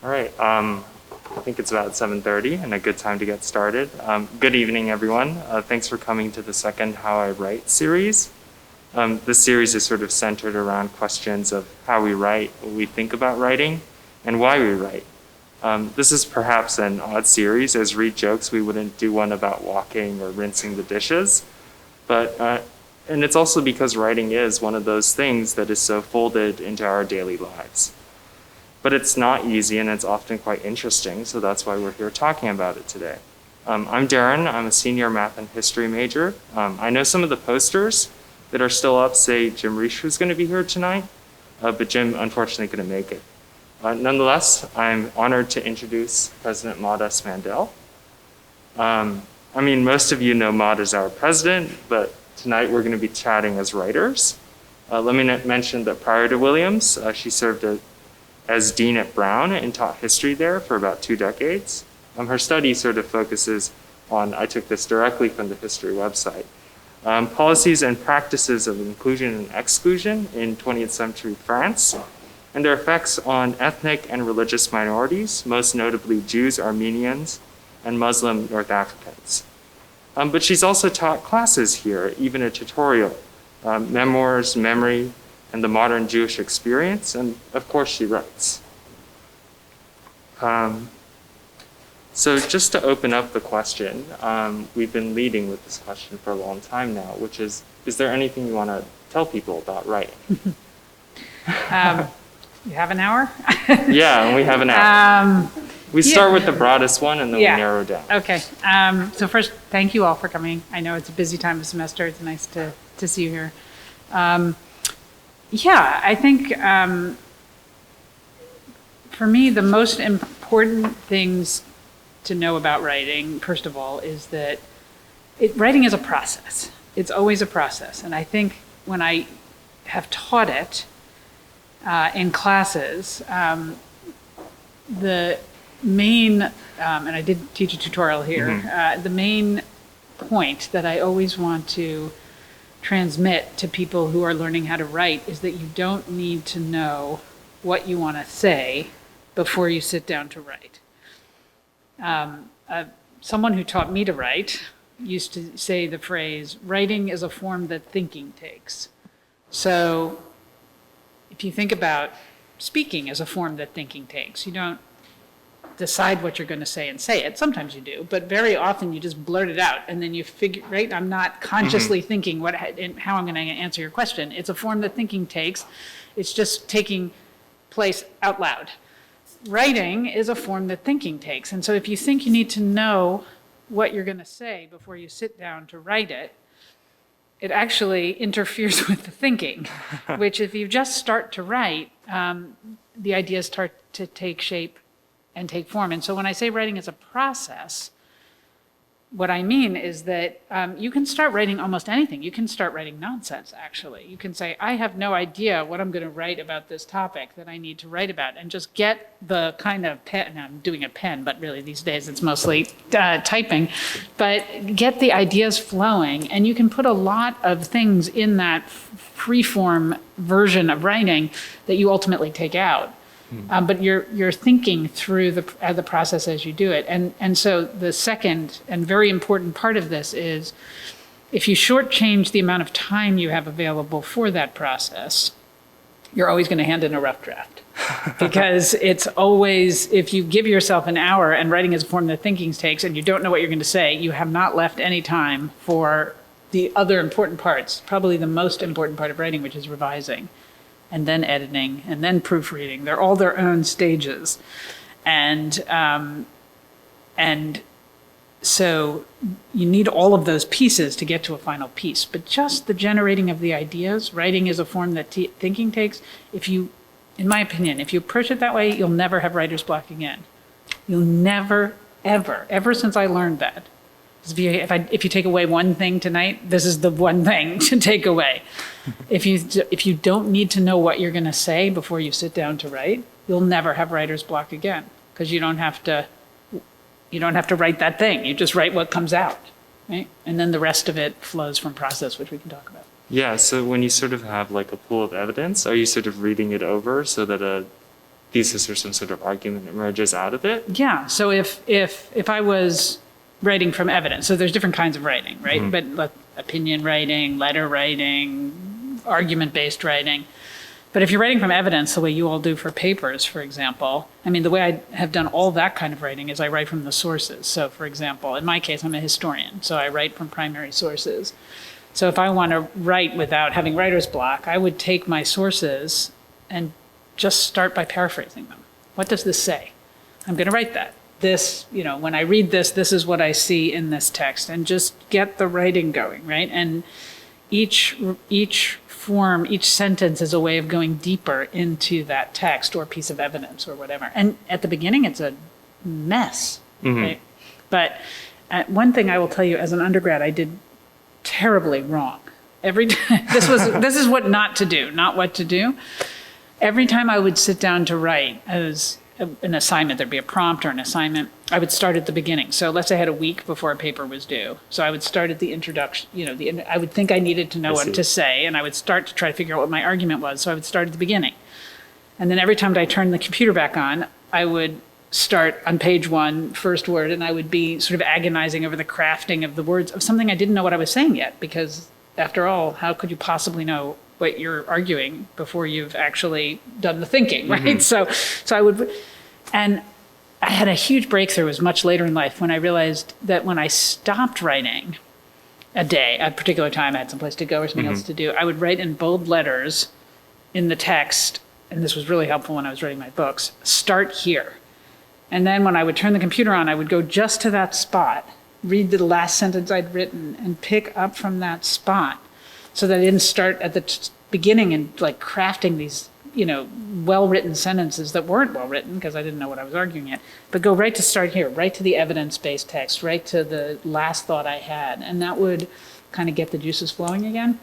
All right. I think it's about 7:30 and a good time to get started. Good evening, everyone. Thanks for coming to the second How I Write series. This series is sort of centered around questions of how we write, what we think about writing, and why we write. This is perhaps an odd series. As Reed jokes, we wouldn't do one about walking or rinsing the dishes. And it's also because writing is one of those things that is so folded into our daily lives. But it's not easy and it's often quite interesting, so that's why we're here talking about it today. I'm Darren. I'm a senior math and history major. I know some of the posters that are still up say Jim Reish was going to be here tonight, but Jim unfortunately couldn't make it. Nonetheless, I'm honored to introduce President Maud S. Mandel. Most of you know Maud as our president, but tonight we're going to be chatting as writers. Let me mention that prior to Williams, she served as dean at Brown and taught history there for about 2 decades. Her study sort of focuses on, I took this directly from the history website, policies and practices of inclusion and exclusion in 20th century France, and their effects on ethnic and religious minorities, most notably Jews, Armenians, and Muslim North Africans. But she's also taught classes here, even a tutorial, memoirs, memory, and the modern Jewish experience, and of course she writes. So just to open up the question, we've been leading with this question for a long time now, which is there anything you want to tell people about writing? You have an hour? Yeah, and we have an hour. We start with the broadest one, and then we narrow down. Okay. So first, thank you all for coming. I know it's a busy time of semester. It's nice to see you here. I think for me, the most important things to know about writing, first of all, is that writing is a process. It's always a process. And I think when I have taught it in classes, the main, and I did teach a tutorial here, the main point that I always want to transmit to people who are learning how to write is that you don't need to know what you want to say before you sit down to write. Someone who taught me to write used to say the phrase, writing is a form that thinking takes. So if you think about speaking as a form that thinking takes, you don't decide what you're going to say and say it. Sometimes you do, but very often you just blurt it out and then you figure, right? I'm not consciously thinking how I'm going to answer your question. It's a form that thinking takes. It's just taking place out loud. Writing is a form that thinking takes. And so if you think you need to know what you're going to say before you sit down to write it, it actually interferes with the thinking, which if you just start to write, the ideas start to take shape and take form. And so when I say writing is a process, what I mean is that you can start writing almost anything. You can start writing nonsense, actually. You can say, I have no idea what I'm going to write about this topic that I need to write about, and just get the kind of pen, now I'm doing a pen, but really these days it's mostly typing, but get the ideas flowing, and you can put a lot of things in that free-form version of writing that you ultimately take out. But you're thinking through the process as you do it. And so the second and very important part of this is if you shortchange the amount of time you have available for that process, you're always going to hand in a rough draft. Because it's always, if you give yourself an hour and writing is a form that thinking takes and you don't know what you're going to say, you have not left any time for the other important parts, probably the most important part of writing, which is revising. And then editing, and then proofreading. They're all their own stages. And so you need all of those pieces to get to a final piece. But just the generating of the ideas, writing is a form that thinking takes. In my opinion, if you approach it that way, you'll never have writer's block again. You'll never, ever since I learned that. If you take away one thing tonight, this is the one thing to take away. If you don't need to know what you're going to say before you sit down to write, you'll never have writer's block again, because you don't have to write that thing. You just write what comes out, right? And then the rest of it flows from process, which we can talk about. Yeah. So when you sort of have like a pool of evidence, are you sort of reading it over so that thesis or some sort of argument emerges out of it. Yeah. So if I was writing from evidence, so there's different kinds of writing, right? But opinion writing, letter writing, argument-based writing. But if you're writing from evidence, the way you all do for papers, for example, I mean, the way I have done all that kind of writing is I write from the sources. So, for example, in my case, I'm a historian, so I write from primary sources. So if I want to write without having writer's block, I would take my sources and just start by paraphrasing them. What does this say? I'm going to write that. This, when I read this, this is what I see in this text, and just get the writing going, right? And each form, each sentence is a way of going deeper into that text or piece of evidence or whatever. And at the beginning, it's a mess, right? But one thing I will tell you, as an undergrad, I did terribly wrong. This is what not to do, not what to do. Every time I would sit down to write as an assignment, there'd be a prompt or an assignment, I would start at the beginning. So let's say I had a week before a paper was due. So I would start at the introduction, I would think I needed to know what to say, and I would start to try to figure out what my argument was. So I would start at the beginning. And then every time I turned the computer back on, I would start on page 1, first word, and I would be sort of agonizing over the crafting of the words of something I didn't know what I was saying yet, because after all, how could you possibly know what you're arguing before you've actually done the thinking, right? So I would, and I had a huge breakthrough. It was much later in life when I realized that when I stopped writing a day, at a particular time, I had someplace to go or something else to do, I would write in bold letters in the text, and this was really helpful when I was writing my books, start here. And then when I would turn the computer on, I would go just to that spot, read the last sentence I'd written, and pick up from that spot, so that I didn't start at the beginning and like crafting these, well-written sentences that weren't well-written because I didn't know what I was arguing yet, but go right to start here, right to the evidence-based text, right to the last thought I had. And that would kind of get the juices flowing again.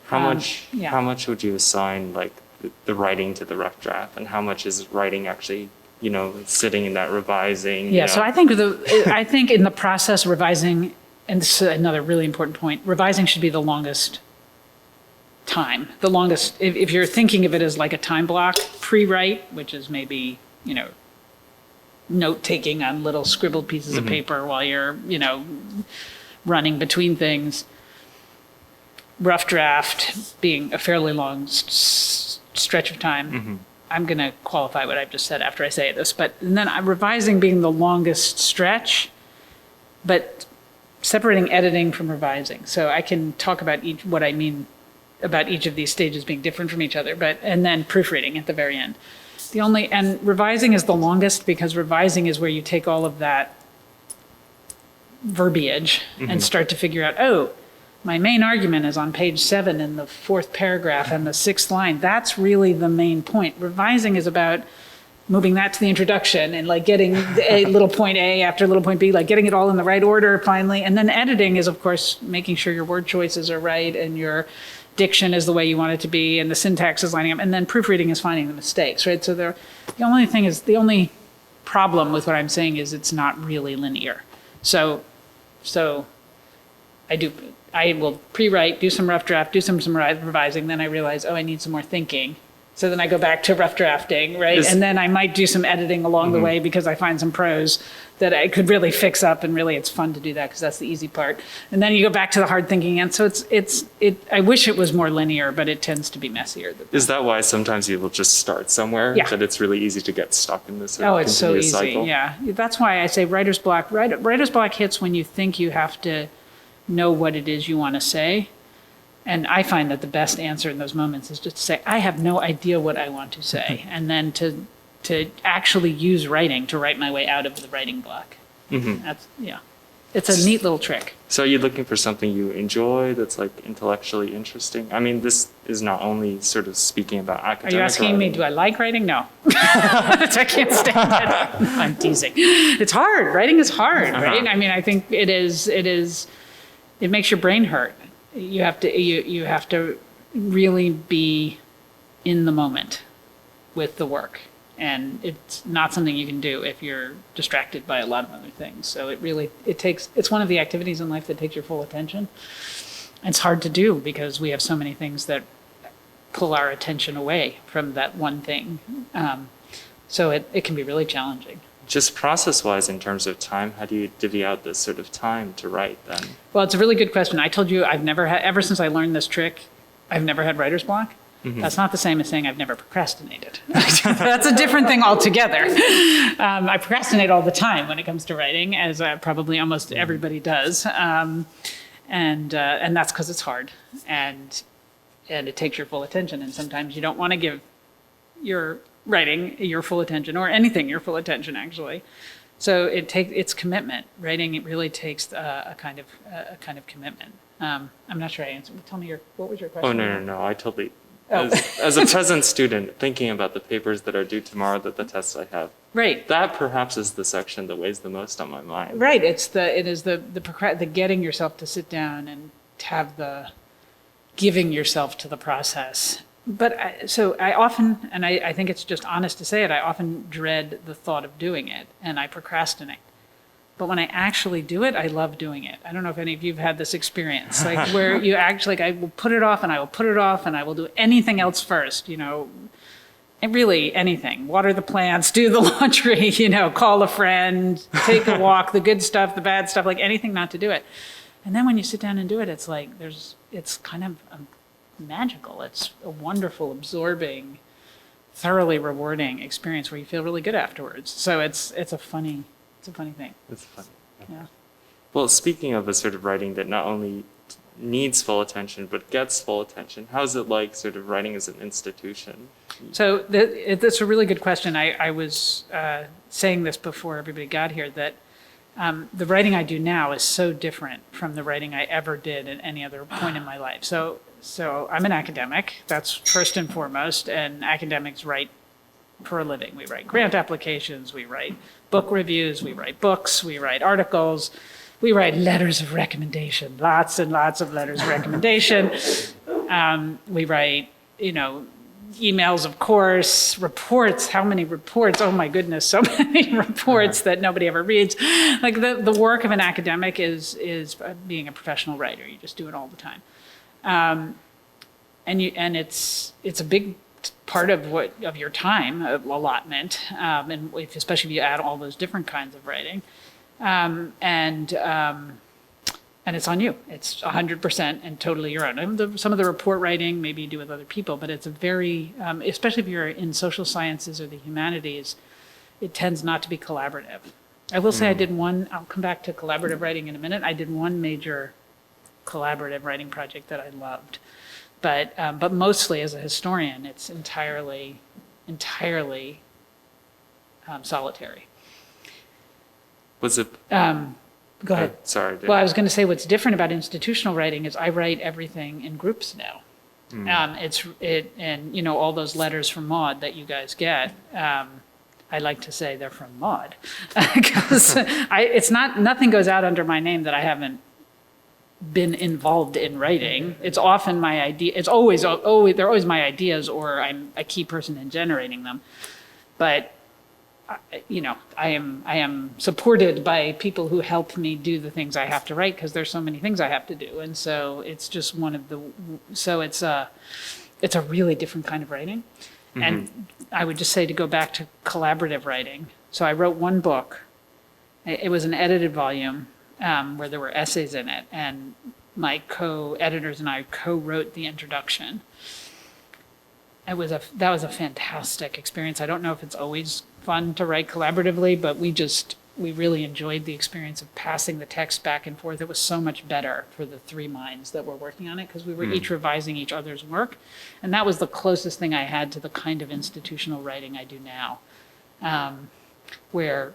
How much would you assign like the writing to the rough draft, and how much is writing actually, sitting in that revising? Yeah, so I think in the process, revising, and this is another really important point, revising should be the longest time. The longest, if you're thinking of it as like a time block, pre-write, which is maybe, note-taking on little scribbled pieces of paper while you're, running between things. Rough draft being a fairly long stretch of time. I'm going to qualify what I've just said after I say this, but and then revising being the longest stretch, but separating editing from revising. So I can talk about what I mean about each of these stages being different from each other, and then proofreading at the very end. And revising is the longest because revising is where you take all of that verbiage and start to figure out, my main argument is on page 7 in the 4th paragraph and the 6th line. That's really the main point. Revising is about moving that to the introduction and like getting a little point A after little point B, like getting it all in the right order finally. And then editing is, of course, making sure your word choices are right and your diction is the way you want it to be and the syntax is lining up. And then proofreading is finding the mistakes, right? So the only problem with what I'm saying is it's not really linear. So I will pre-write, do some rough draft, do some revising, then I realize, I need some more thinking. So then I go back to rough drafting, right? And then I might do some editing along the way because I find some prose that I could really fix up, and really it's fun to do that because that's the easy part. And then you go back to the hard thinking, and so I wish it was more linear, but it tends to be messier than that. Is that why sometimes you will just start somewhere? Yeah. That it's really easy to get stuck in this it's so continuous easy, cycle? yeah. That's why I say writer's block. Writer's block hits when you think you have to know what it is you want to say. And I find that the best answer in those moments is just to say, I have no idea what I want to say. And then to actually use writing to write my way out of the writing block. It's a neat little trick. So are you looking for something you enjoy that's like intellectually interesting? I mean, this is not only sort of speaking about academic Are you asking me, do I like writing? No. I can't stand it. I'm teasing. It's hard. Writing is hard, right? I mean, I think it makes your brain hurt. You have to really be in the moment with the work, and it's not something you can do if you're distracted by a lot of other things. So it's one of the activities in life that takes your full attention. It's hard to do because we have so many things that pull our attention away from that one thing. So it can be really challenging. Just process-wise, in terms of time, how do you divvy out this sort of time to write then? Well, it's a really good question. I told you I've never had, ever since I learned this trick, I've never had writer's block. That's not the same as saying I've never procrastinated. That's a different thing altogether. I procrastinate all the time when it comes to writing, as probably almost everybody does. And that's because it's hard and it takes your full attention. And sometimes you don't want to give your writing your full attention, or anything your full attention, actually. So it's commitment. Writing, it really takes a kind of commitment. I'm not sure I answered. Tell me what was your question? Oh, no. I totally, as a present student, thinking about the papers that are due tomorrow, that the tests I have. Right. That perhaps is the section that weighs the most on my mind. Right. It is the getting yourself to sit down and have the giving yourself to the process. But I often, and I think it's just honest to say it, I often dread the thought of doing it, and I procrastinate. But when I actually do it, I love doing it. I don't know if any of you have had this experience, like where you actually, I will put it off and I will put it off and I will do anything else first, and really anything. Water the plants, do the laundry, call a friend, take a walk, the good stuff, the bad stuff, like anything not to do it. And then when you sit down and do it, it's like it's kind of magical. It's a wonderful, absorbing, thoroughly rewarding experience where you feel really good afterwards. So it's a funny thing. It's funny. Yeah. Well, speaking of a sort of writing that not only needs full attention, but gets full attention, how's it like sort of writing as an institution? So that's a really good question. I was saying this before everybody got here, that the writing I do now is so different from the writing I ever did at any other point in my life. So I'm an academic, that's first and foremost, and academics write for a living. We write grant applications, we write book reviews, we write books, we write articles, we write letters of recommendation, lots and lots of letters of recommendation. We write, emails, of course, reports. How many reports? Oh my goodness, so many reports that nobody ever reads. Like the work of an academic is being a professional writer. You just do it all the time. And it's a big part of your time allotment, and especially if you add all those different kinds of writing, and it's on you. It's 100% and totally your own. And some of the report writing maybe you do with other people, but it's a very, especially if you're in social sciences or the humanities, it tends not to be collaborative. I will say I did one. I'll come back to collaborative writing in a minute. I did one major collaborative writing project that I loved. But mostly as a historian, it's entirely solitary. Was it? Go ahead. Sorry. Well, I was going to say what's different about institutional writing is I write everything in groups now. And all those letters from Maud that you guys get. I like to say they're from Maud because nothing goes out under my name that I haven't been involved in writing. It's often my idea. It's always they're always my ideas, or I'm a key person in generating them. But I am supported by people who help me do the things I have to write, because there's so many things I have to do, and so it's just it's a really different kind of writing. Mm-hmm. And I would just say, to go back to collaborative writing. So I wrote one book. It was an edited volume. Where there were essays in it, and my co-editors and I co-wrote the introduction. That was a fantastic experience. I don't know if it's always fun to write collaboratively, but we really enjoyed the experience of passing the text back and forth. It was so much better for the three minds that were working on it, because we were each revising each other's work, and that was the closest thing I had to the kind of institutional writing I do now, where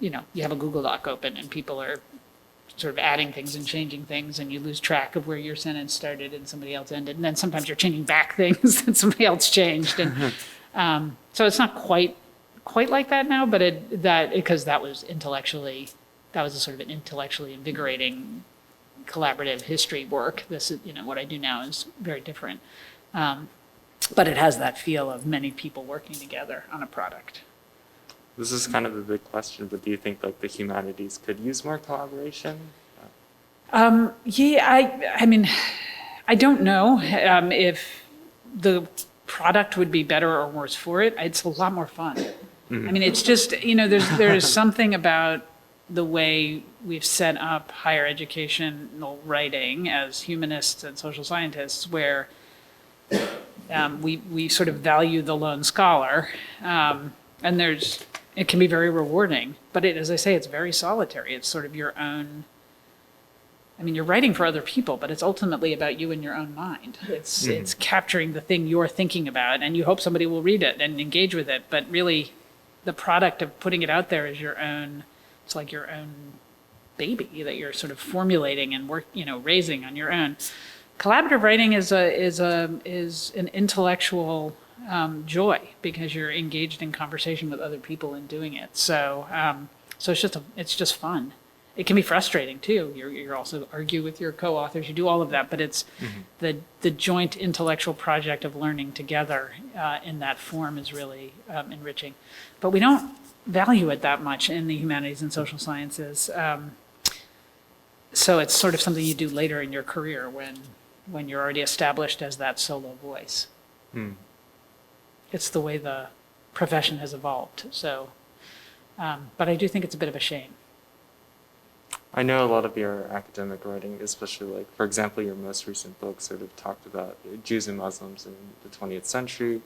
you have a Google Doc open and people are sort of adding things and changing things, and you lose track of where your sentence started and somebody else ended. And then sometimes you're changing back things that somebody else changed. And so it's not quite like that now, but because that was a sort of an intellectually invigorating collaborative history work. This is, what I do now is very different. But it has that feel of many people working together on a product. This is kind of a big question, but do you think the humanities could use more collaboration? Yeah, I mean, I don't know if the product would be better or worse for it. It's a lot more fun. I mean, it's just, there's something about the way we've set up higher educational writing as humanists and social scientists, where we sort of value the lone scholar, and it can be very rewarding, but as I say, it's very solitary. It's sort of your own. I mean, you're writing for other people, but it's ultimately about you and your own mind. It's capturing the thing you're thinking about, and you hope somebody will read it and engage with it. But really, the product of putting it out there is your own. It's like your own baby that you're sort of formulating and raising on your own. Collaborative writing is an intellectual joy, because you're engaged in conversation with other people in doing it. So it's just fun. It can be frustrating too. You're also argue with your co-authors. You do all of that, but it's the joint intellectual project of learning together in that form is really enriching. But we don't value it that much in the humanities and social sciences. So it's sort of something you do later in your career when you're already established as that solo voice. It's the way the profession has evolved. So, but I do think it's a bit of a shame. I know a lot of your academic writing, especially like, for example, your most recent book sort of talked about Jews and Muslims in the 20th century.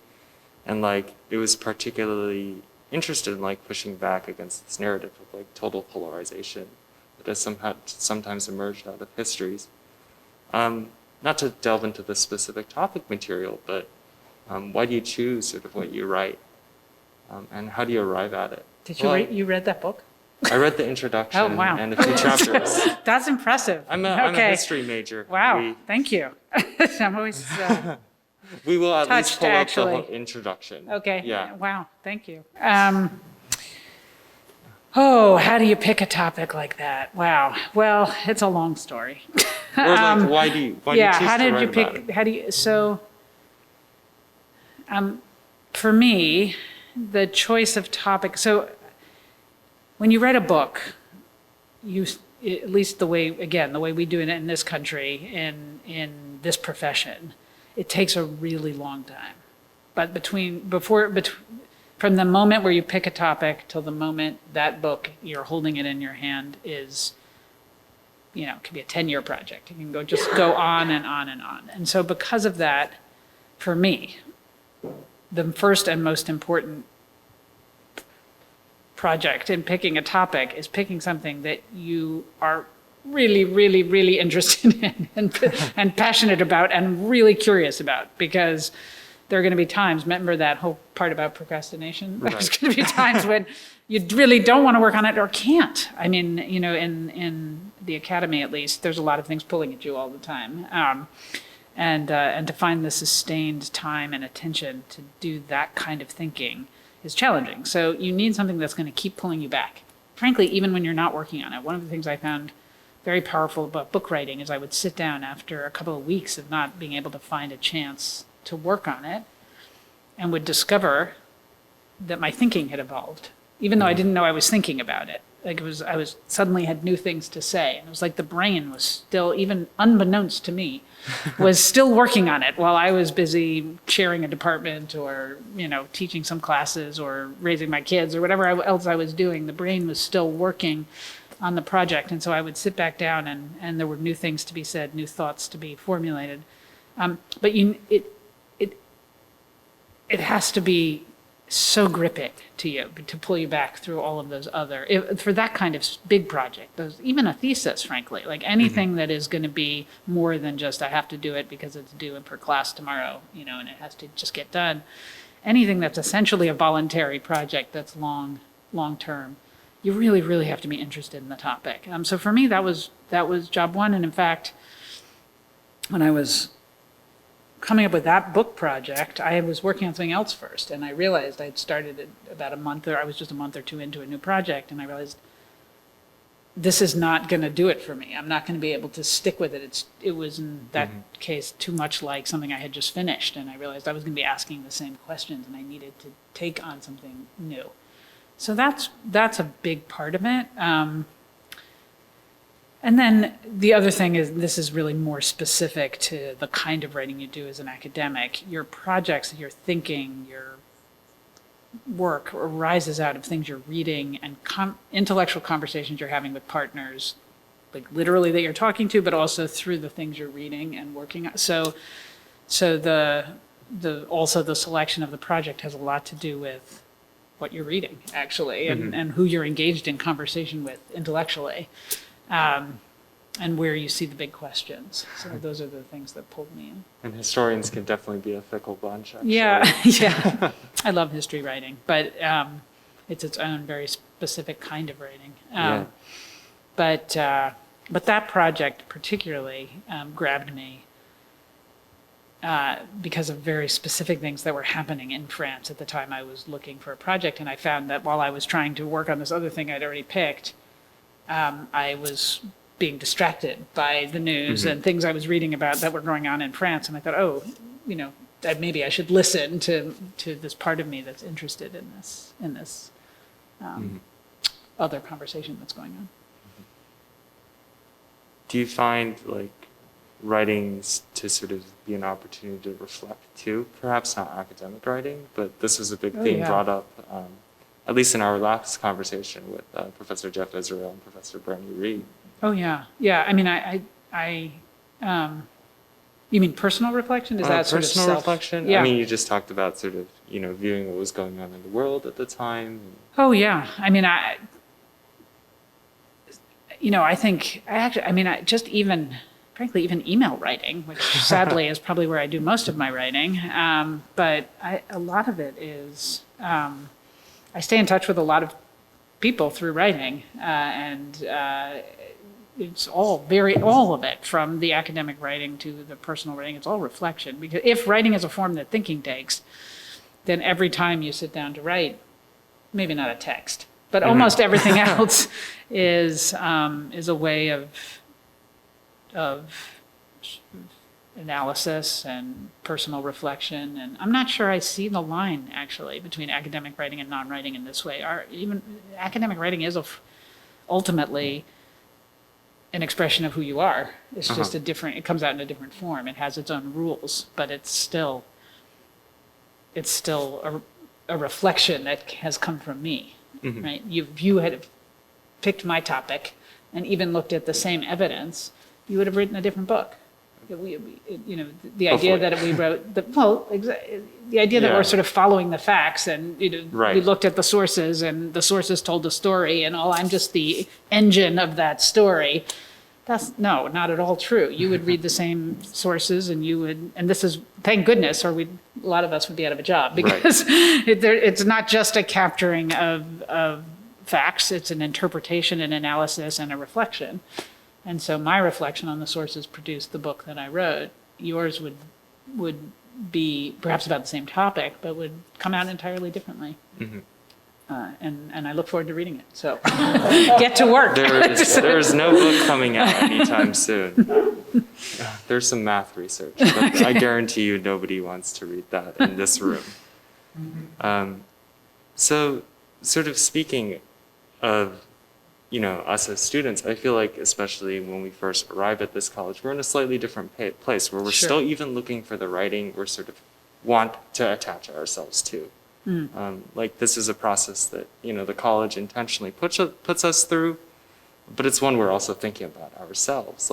And like, it was particularly interested in like pushing back against this narrative of like total polarization that has sometimes emerged out of histories. Not to delve into the specific topic material, but why do you choose sort of what you write? And how do you arrive at it? Did you read that book? I read the introduction and a few chapters. That's impressive. I'm a history major. Wow, thank you. I'm always we will at least touched, pull up the actually. whole introduction. Okay. Yeah. Wow, thank you. How do you pick a topic like that? Wow. Well, it's a long story. Or like, why do you choose how to did write you pick? about it? How do you? So, for me, the choice of topic. So, when you write a book, at least the way we do it in this country, in this profession, it takes a really long time. But from the moment where you pick a topic till the moment that book, you're holding it in your hand, is, it could be a 10-year project. You can just go on and on and on. And so because of that, for me, the first and most important project in picking a topic is picking something that you are really, really, really interested in and passionate about and really curious about, because there are going to be times, remember that whole part about procrastination? Right. There's going to be times when you really don't want to work on it or can't. I mean, in the academy at least, there's a lot of things pulling at you all the time. And to find the sustained time and attention to do that kind of thinking is challenging. So you need something that's going to keep pulling you back. Frankly, even when you're not working on it. One of the things I found very powerful about book writing is I would sit down after a couple of weeks of not being able to find a chance to work on it, and would discover that my thinking had evolved, even though I didn't know I was thinking about it. Like I was suddenly had new things to say. And it was like the brain was still, even unbeknownst to me, was still working on it while I was busy chairing a department or, teaching some classes or raising my kids or whatever else I was doing. The brain was still working on the project. And so I would sit back down and there were new things to be said, new thoughts to be formulated. But it has to be so gripping to you to pull you back through all of those for that kind of big project, even a thesis, frankly, like anything that is going to be more than just I have to do it because it's due per class tomorrow, and it has to just get done. Anything that's essentially a voluntary project that's long term, you really, really have to be interested in the topic. So for me, that was job one. And in fact, when I was coming up with that book project, I was working on something else first, and I realized I'd started it about I was just a month or two into a new project, and I realized this is not going to do it for me. I'm not going to be able to stick with it. It was in that case too much like something I had just finished, and I realized I was going to be asking the same questions, and I needed to take on something new. So that's a big part of it. And then the other thing is, this is really more specific to the kind of writing you do as an academic. Your projects, your thinking, work arises out of things you're reading and intellectual conversations you're having with partners, like literally that you're talking to, but also through the things you're reading and working on. So also the selection of the project has a lot to do with what you're reading, actually, and who you're engaged in conversation with intellectually, and where you see the big questions. So those are the things that pulled me in. And historians can definitely be a fickle bunch, actually. Yeah, yeah. I love history writing, but it's its own very specific kind of writing. But that project particularly grabbed me because of very specific things that were happening in France at the time I was looking for a project. And I found that while I was trying to work on this other thing I'd already picked, I was being distracted by the news and things I was reading about that were going on in France. And I thought, oh, maybe I should listen to this part of me that's interested in this other conversation that's going on. Do you find writing to sort of be an opportunity to reflect too? Perhaps not academic writing, but this was a big theme brought up, at least in our last conversation with Professor Jeff Israel and Professor Bernie Reed. Oh yeah, yeah. I mean, you mean personal reflection? Is that sort of personal reflection? Yeah. I mean, you just talked about sort of viewing what was going on in the world at the time. Oh yeah. I mean, frankly, even email writing, which sadly is probably where I do most of my writing. But a lot of it is, I stay in touch with a lot of people through writing, and it's all of it, from the academic writing to the personal writing, it's all reflection. Because if writing is a form that thinking takes, then every time you sit down to write, maybe not a text, but almost everything else is a way of analysis and personal reflection. And I'm not sure I see the line, actually, between academic writing and non-writing in this way. Even academic writing is ultimately an expression of who you are. It's just it comes out in a different form. It has its own rules, but it's still a reflection that has come from me, right? If you had picked my topic and even looked at the same evidence, you would have written a different book. The idea that we wrote the idea that we're sort of following the facts, and we looked at the sources, and the sources told the story, and I'm just the engine of that story. That's not at all true. You would read the same sources, and this is, thank goodness, or a lot of us would be out of a job, because it's not just a capturing of facts, it's an interpretation, an analysis, and a reflection. And so my reflection on the sources produced the book that I wrote. Yours would be perhaps about the same topic, but would come out entirely differently. And I look forward to reading it. So get to work. There's no book coming out anytime soon. There's some math research, but I guarantee you nobody wants to read that in this room. So sort of speaking of us as students, I feel like, especially when we first arrive at this college, we're in a slightly different place where we're still even looking for the writing we're sort of want to attach ourselves to. This is a process that, the college intentionally puts us through, but it's one we're also thinking about ourselves.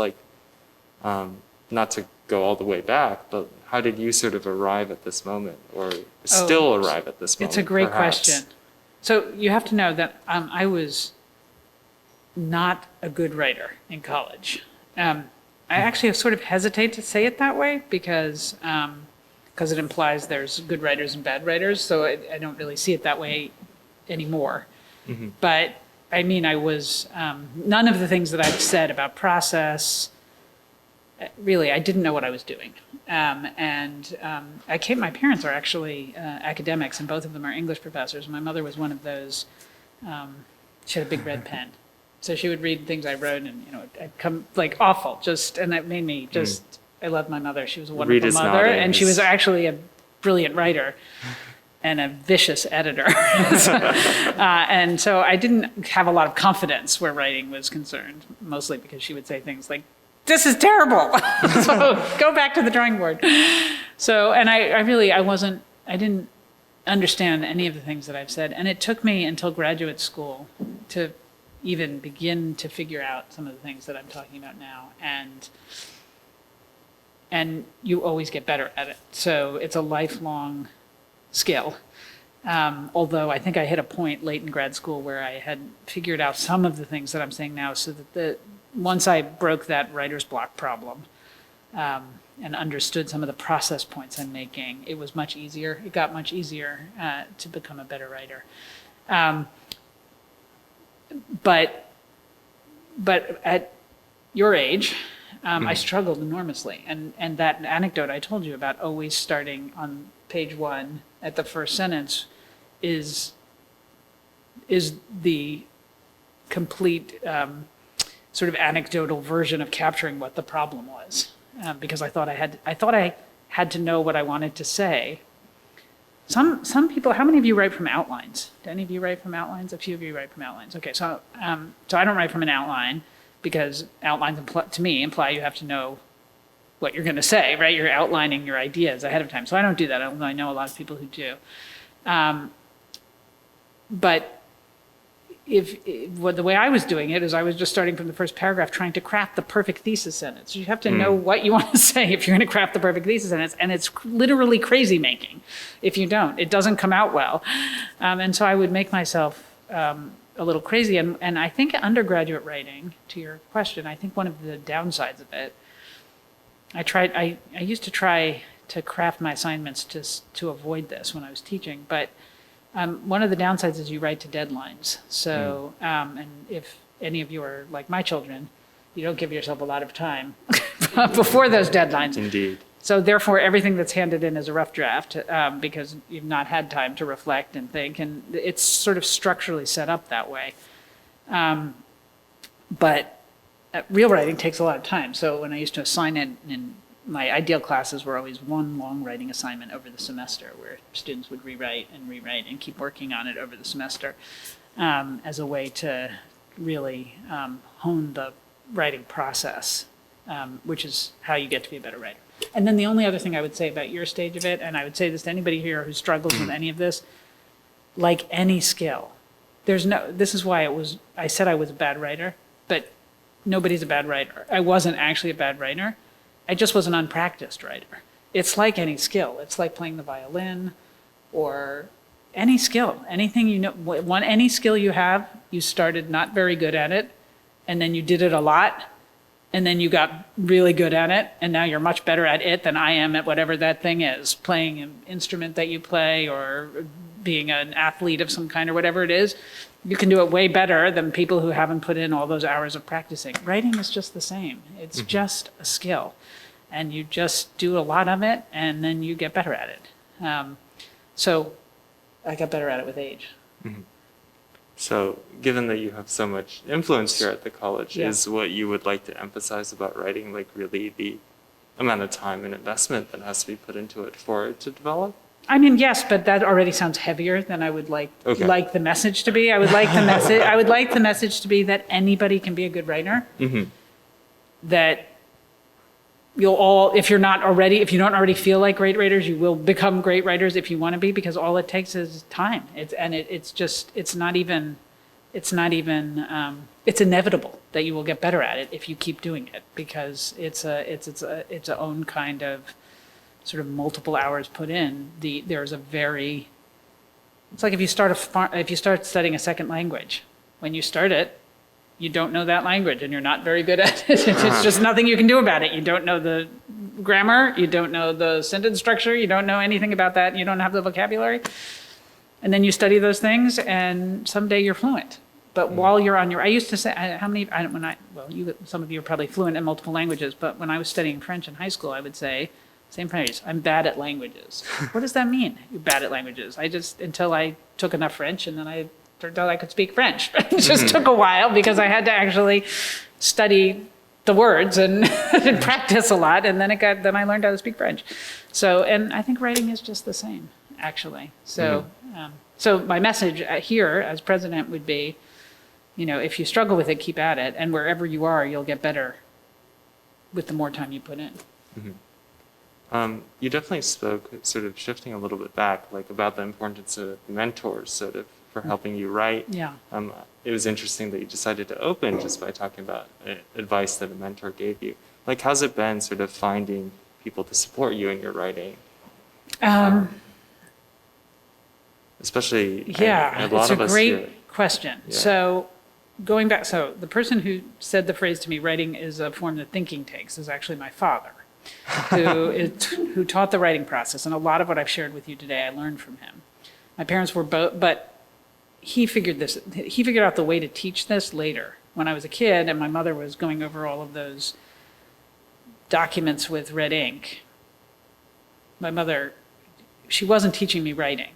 Not to go all the way back, but how did you sort of arrive at this moment, or still arrive at this moment? It's a great perhaps? question. So you have to know that I was not a good writer in college. I actually sort of hesitate to say it that way because it implies there's good writers and bad writers. So I don't really see it that way anymore. But I mean, I was, none of the things that I've said about process, really, I didn't know what I was doing. My parents are actually academics, and both of them are English professors. My mother was one of those, she had a big red pen. So she would read things I wrote, and I'd come awful. And that made me I loved my mother. She was a wonderful mother, and she was actually a brilliant writer and a vicious editor. And so I didn't have a lot of confidence where writing was concerned, mostly because she would say things like, "This is terrible." So go back to the drawing board. So, and I didn't understand any of the things that I've said. And it took me until graduate school to even begin to figure out some of the things that I'm talking about now. And you always get better at it. So it's a lifelong skill. Although I think I hit a point late in grad school where I had figured out some of the things that I'm saying now, so that once I broke that writer's block problem, and understood some of the process points I'm making, it was much easier. It got much easier to become a better writer. But at your age, I struggled enormously. And that anecdote I told you about always starting on page 1 at the first sentence is the complete sort of anecdotal version of capturing what the problem was. Because I thought I had to know what I wanted to say. Some people, how many of you write from outlines? Do any of you write from outlines? A few of you write from outlines. Okay, so I don't write from an outline because outlines to me imply you have to know what you're going to say, right? You're outlining your ideas ahead of time. So I don't do that, although I know a lot of people who do. But the way I was doing it is I was just starting from the first paragraph trying to craft the perfect thesis sentence. You have to know what you want to say if you're going to craft the perfect thesis sentence, and it's literally crazy making if you don't. It doesn't come out well. And so I would make myself a little crazy. And I think undergraduate writing, to your question, I think one of the downsides of it, I used to try to craft my assignments to avoid this when I was teaching, but one of the downsides is you write to deadlines. So, and if any of you are like my children, you don't give yourself a lot of time before those deadlines. Indeed. So therefore, everything that's handed in is a rough draft because you've not had time to reflect and think, and it's sort of structurally set up that way. But real writing takes a lot of time. So when I used to assign it in my ideal classes were always one long writing assignment over the semester where students would rewrite and keep working on it over the semester as a way to really hone the writing process, which is how you get to be a better writer. And then the only other thing I would say about your stage of it, and I would say this to anybody here who struggles with any of this, like any skill, this is why I said I was a bad writer, but nobody's a bad writer. I wasn't actually a bad writer. I just was an unpracticed writer. It's like any skill. It's like playing the violin or any skill, anything any skill you have, you started not very good at it, and then you did it a lot, and then you got really good at it, and now you're much better at it than I am at whatever that thing is, playing an instrument that you play or being an athlete of some kind or whatever it is. You can do it way better than people who haven't put in all those hours of practicing. Writing is just the same. It's just a skill. And you just do a lot of it, and then you get better at it. So I got better at it with age. Mm-hmm. So given that you have so much influence here at the college, is what you would like to emphasize about writing like really the amount of time and investment that has to be put into it for it to develop? I mean, yes, but that already sounds heavier than I would like the message to be. I would like the message to be that anybody can be a good writer. Mm-hmm. That if you don't already feel like great writers, you will become great writers if you want to be, because all it takes is time. It's inevitable that you will get better at it if you keep doing it, because it's its own kind of sort of multiple hours put in. It's like if you start studying a second language, when you start it, you don't know that language and you're not very good at it. It's just nothing you can do about it. You don't know the grammar, you don't know the sentence structure, you don't know anything about that, you don't have the vocabulary. And then you study those things and someday you're fluent. But while you're on I used to say, some of you are probably fluent in multiple languages, but when I was studying French in high school, I would say, same phrase, I'm bad at languages. What does that mean? You're bad at languages. Until I took enough French, and then I turned out I could speak French. It just took a while because I had to actually study the words and practice a lot, and then I learned how to speak French. So, and I think writing is just the same, actually. So, so my message here as president would be, if you struggle with it, keep at it, and wherever you are, you'll get better with the more time you put in. Mm-hmm. You definitely spoke, sort of shifting a little bit back, like about the importance of mentors, sort of, for helping you write. Yeah. It was interesting that you decided to open just by talking about advice that a mentor gave you. Like, how's it been, sort of, finding people to support you in your writing? Especially, Yeah, a lot it's a of us here. great question. Yeah. So going back, so the person who said the phrase to me, writing is a form that thinking takes, is actually my father, who taught the writing process. And a lot of what I've shared with you today, I learned from him. My parents were both, but he figured out the way to teach this later. When I was a kid and my mother was going over all of those documents with red ink, my mother, she wasn't teaching me writing.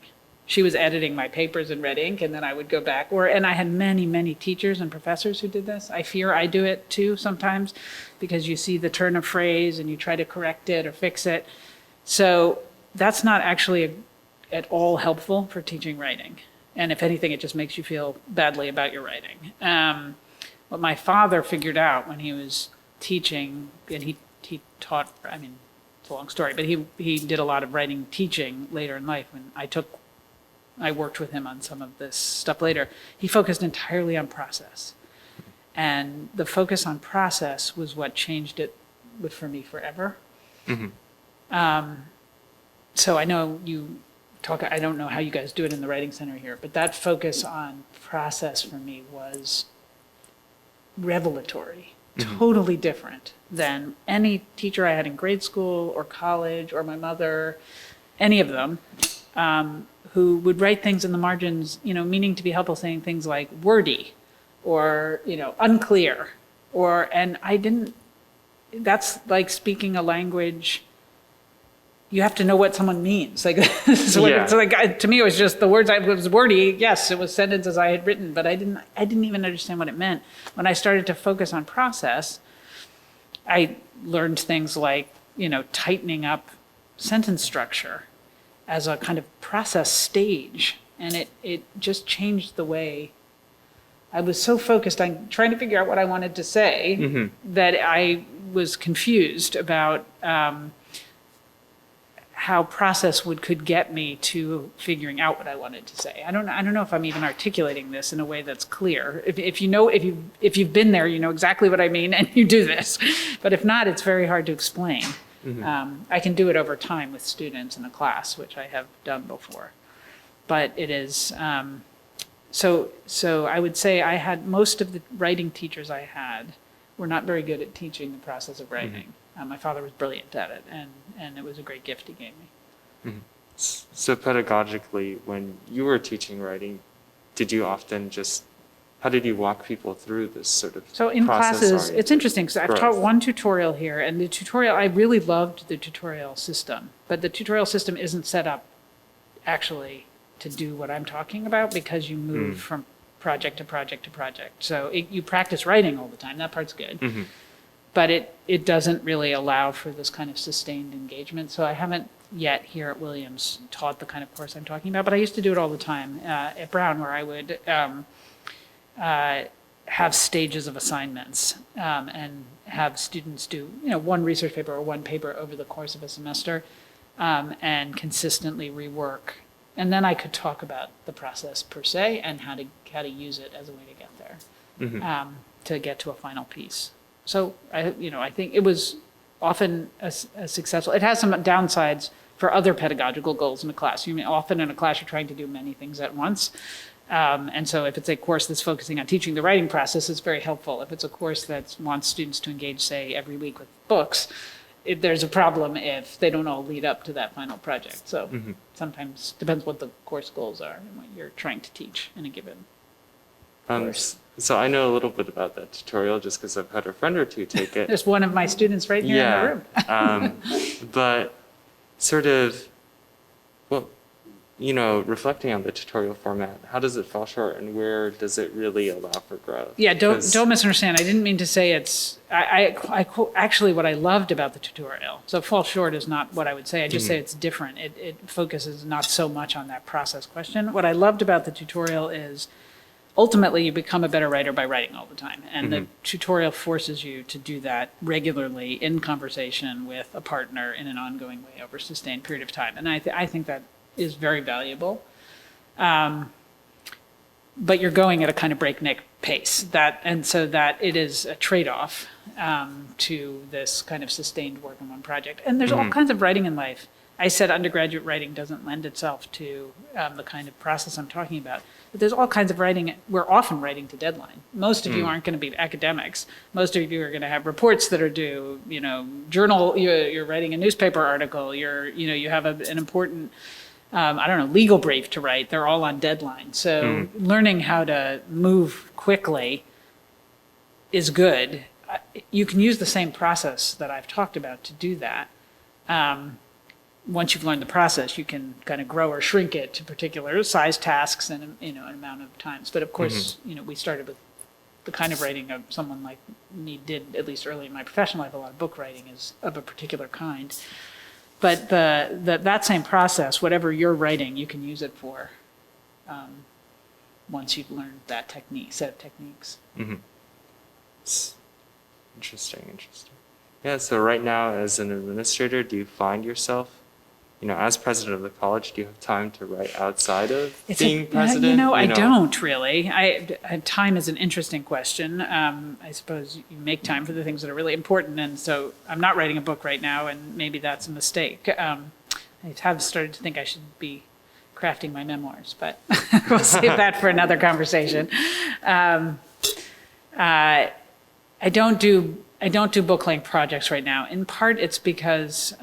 She was editing my papers in red ink, and then I would go back. And I had many, many teachers and professors who did this. I fear I do it too sometimes, because you see the turn of phrase and you try to correct it or fix it. So that's not actually at all helpful for teaching writing. And if anything, it just makes you feel badly about your writing. What my father figured out when he was teaching, and he taught, I mean, it's a long story, but he did a lot of writing teaching later in life. When I worked with him on some of this stuff later. He focused entirely on process. And the focus on process was what changed it for me forever. Mm-hmm. So I know I don't know how you guys do it in the Writing Center here, but that focus on process for me was revelatory, totally different than any teacher I had in grade school or college or my mother, any of them. Who would write things in the margins, meaning to be helpful, saying things like wordy or, unclear, and I didn't, that's like speaking a language, you have to know what someone means. Like, so Yeah. it's like, to me, it was just the words, it was wordy. Yes, it was sentences I had written, but I didn't even understand what it meant. When I started to focus on process, I learned things like, tightening up sentence structure as a kind of process stage. And it just changed the way I was so focused on trying to figure out what I wanted to say that I was confused about how process could get me to figuring out what I wanted to say. I don't know if I'm even articulating this in a way that's clear. If you've been there, you know exactly what I mean, and you do this. But if not, it's very hard to explain. I can do it over time with students in a class, which I have done before. But it is, so I would say I had, most of the writing teachers I had were not very good at teaching the process of writing. My father was brilliant at it, and it was a great gift he gave me. So pedagogically, when you were teaching writing, did you often how did you walk people through this sort of So in classes, process-oriented it's interesting, because I've growth? taught one tutorial here, and the tutorial, I really loved the tutorial system, but the tutorial system isn't set up actually to do what I'm talking about, because you move from project to project to project. So you practice writing all the time, that part's good. But it doesn't really allow for this kind of sustained engagement. So I haven't yet here at Williams taught the kind of course I'm talking about, but I used to do it all the time at Brown, where I would have stages of assignments and have students do one research paper or one paper over the course of a semester and consistently rework. And then I could talk about the process per se and how to use it as a way to get there, to get to a final piece. So I think it was often a successful. It has some downsides for other pedagogical goals in a class. Often in a class you're trying to do many things at once. And so if it's a course that's focusing on teaching the writing process, it's very helpful. If it's a course that wants students to engage, say, every week with books, there's a problem if they don't all lead up to that final project. So sometimes depends what the course goals are and what you're trying to teach in a given course. So I know a little bit about that tutorial just because I've had a friend or two take it. There's one of my students right here in the room. But sort of, reflecting on the tutorial format, how does it fall short, and where does it really allow for growth? Yeah, don't misunderstand. I didn't mean to say it's. Actually, what I loved about the tutorial. So fall short is not what I would say. I just say it's different. It focuses not so much on that process question. What I loved about the tutorial is ultimately you become a better writer by writing all the time. And the tutorial forces you to do that regularly in conversation with a partner in an ongoing way over a sustained period of time. And I think that is very valuable. But you're going at a kind of breakneck pace, and so that it is a trade-off to this kind of sustained work on one project. And there's all kinds of writing in life. I said undergraduate writing doesn't lend itself to the kind of process I'm talking about. But there's all kinds of writing. We're often writing to deadline. Most of you aren't going to be academics. Most of you are going to have reports that are due. Journal. You're writing a newspaper article. You have an important legal brief to write. They're all on deadline. So learning how to move quickly is good. You can use the same process that I've talked about to do that. Once you've learned the process, you can kind of grow or shrink it to particular size tasks and an amount of times. But of course, we started with the kind of writing of someone like me did, at least early in my professional life. A lot of book writing is of a particular kind. But that same process, whatever you're writing, you can use it for once you've learned that set of techniques. Interesting. Yeah, so right now as an administrator, do you find yourself, as president of the college, do you have time to write outside of being president? I don't really. Time is an interesting question. I suppose you make time for the things that are really important, and so I'm not writing a book right now, and maybe that's a mistake. I have started to think I should be crafting my memoirs, but we'll save that for another conversation. I don't do book-length projects right now. In part, it's because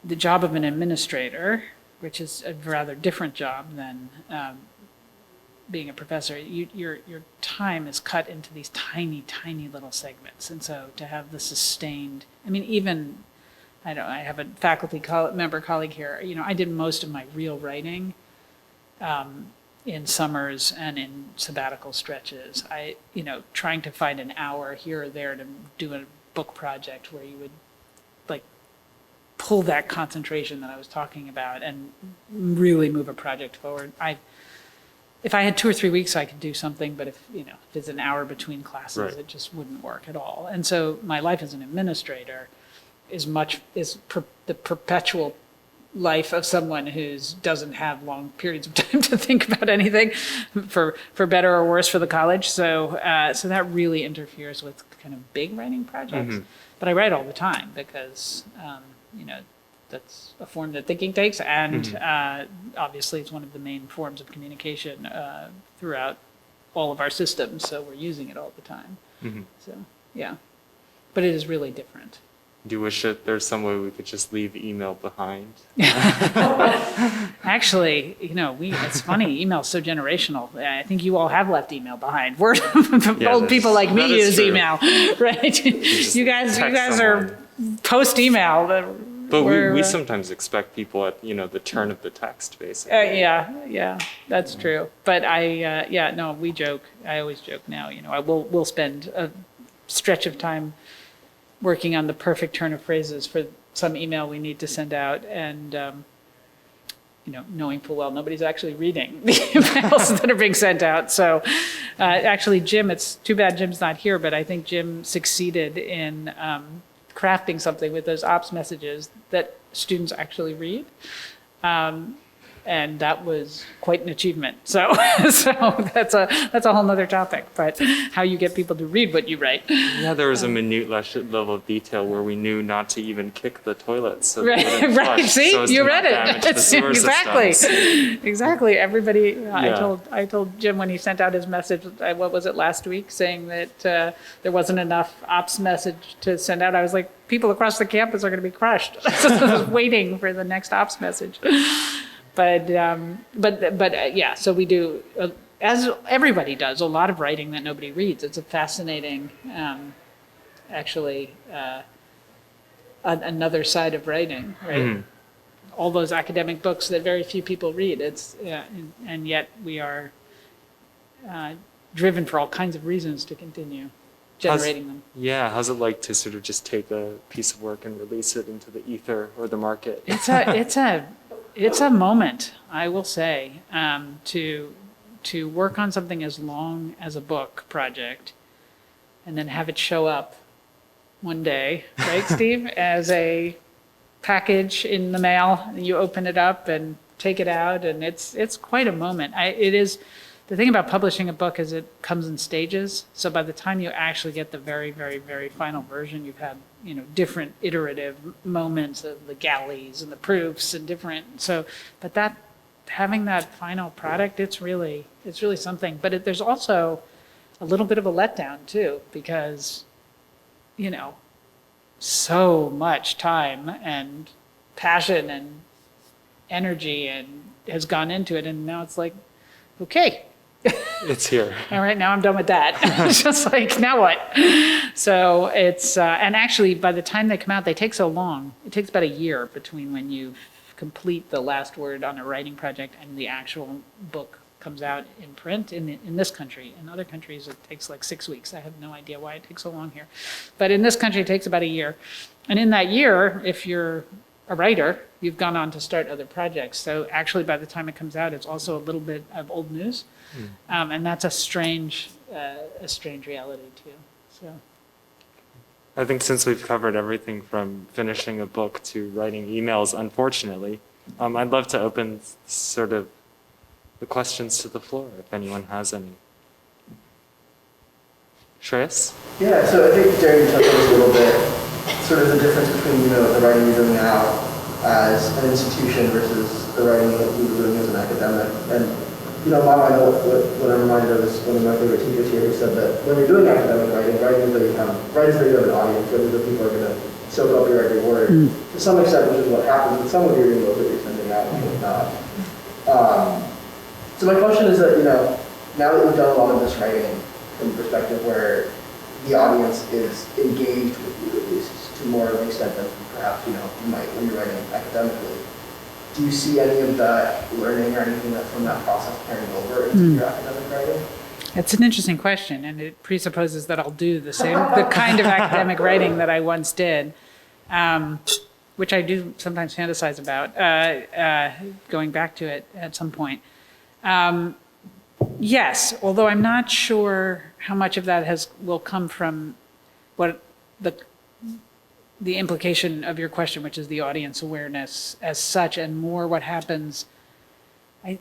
the job of an administrator, which is a rather different job than being a professor, your time is cut into these tiny, tiny little segments. And so to have the sustained, I have a faculty member colleague here, I did most of my real writing in summers and in sabbatical stretches. Trying to find an hour here or there to do a book project where you would pull that concentration that I was talking about and really move a project forward. If I had 2 or 3 weeks, I could do something, but if it's an hour between classes, It just wouldn't work at all. And so my life as an administrator is the perpetual life of someone who doesn't have long periods of time to think about anything, for better or worse, for the college. So that really interferes with kind of big writing projects. But I write all the time because that's a form that thinking takes, and obviously it's one of the main forms of communication throughout all of our systems. So we're using it all the time. So yeah, but it is really different. Do you wish that there's some way we could just leave email behind? Actually, it's funny. Email's so generational. I think you all have left email behind. Old people like me use true. Email, right? You guys are post-email. But we sometimes expect people at the turn of the text, basically. Yeah, that's true. But we joke. I always joke now. We'll spend a stretch of time working on the perfect turn of phrases for some email we need to send out, and knowing full well nobody's actually reading the emails that are being sent out. So actually, Jim, it's too bad Jim's not here, but I think Jim succeeded in crafting something with those ops messages that students actually read. And that was quite an achievement. So that's a whole nother topic. But how you get people to read what you write. Yeah, there was a minute level of detail where we knew not to even kick the toilet. So right. See, so you read it. Exactly. Everybody. Yeah. I told Jim when he sent out his message. What was it last week? Saying that there wasn't enough ops message to send out. I was like, people across the campus are going to be crushed. I was waiting for the next ops message. But so we do, as everybody does, a lot of writing that nobody reads. It's a fascinating, another side of writing, right? All those academic books that very few people read. And yet we are driven for all kinds of reasons to continue generating them. Yeah, how's it like to sort of just take a piece of work and release it into the ether or the market? It's a moment, I will say, to to work on something as long as a book project and then have it show up one day, right, Steve, as a package in the mail. You open it up and take it out, and it's quite a moment. It is. The thing about publishing a book is it comes in stages. So by the time you actually get the very, very, very final version, you've had, different iterative moments of the galleys and the proofs and different. So, but having that final product, it's really something. But there's also a little bit of a letdown too, because, so much time and passion and energy and has gone into it, and now it's like, okay. It's here. All right, now I'm done with that. It's just like, now what? So it's, and actually by the time they come out, they take so long. It takes about a year between when you complete the last word on a writing project and the actual book comes out in print in this country. In other countries, it takes like 6 weeks. I have no idea why it takes so long here. But in this country, it takes about a year. And in that year, if you're a writer, you've gone on to start other projects. So actually, by the time it comes out, it's also a little bit of old news. And that's a strange reality too. So I think since we've covered everything from finishing a book to writing emails, unfortunately, I'd love to open sort of the questions to the floor if anyone has any. Shreyas? Yeah, so I think Jerry touched on this a little bit, sort of the difference between, the writing you're doing now as an institution versus the writing that you were doing as an academic. And in my mind, what I'm reminded of is one of my favorite teachers here who said that when you're doing academic writing, writing is that you have an audience, whether the people are going to soak up your every word. To some extent, which is what happens with some of your emails that you're sending out and whatnot. So my question is that, now that you've done a lot of this writing from the perspective where the audience is engaged with you, at least to more of an extent than perhaps, you might when you're writing academically, do you see any of that learning or anything from that process carrying over into your academic writing? it's an interesting question, and it presupposes that I'll do the kind of academic writing that I once did, which I do sometimes fantasize about, going back to it at some point. Yes, although I'm not sure how much of that will come from what the implication of your question, which is the audience awareness as such, and more what happens.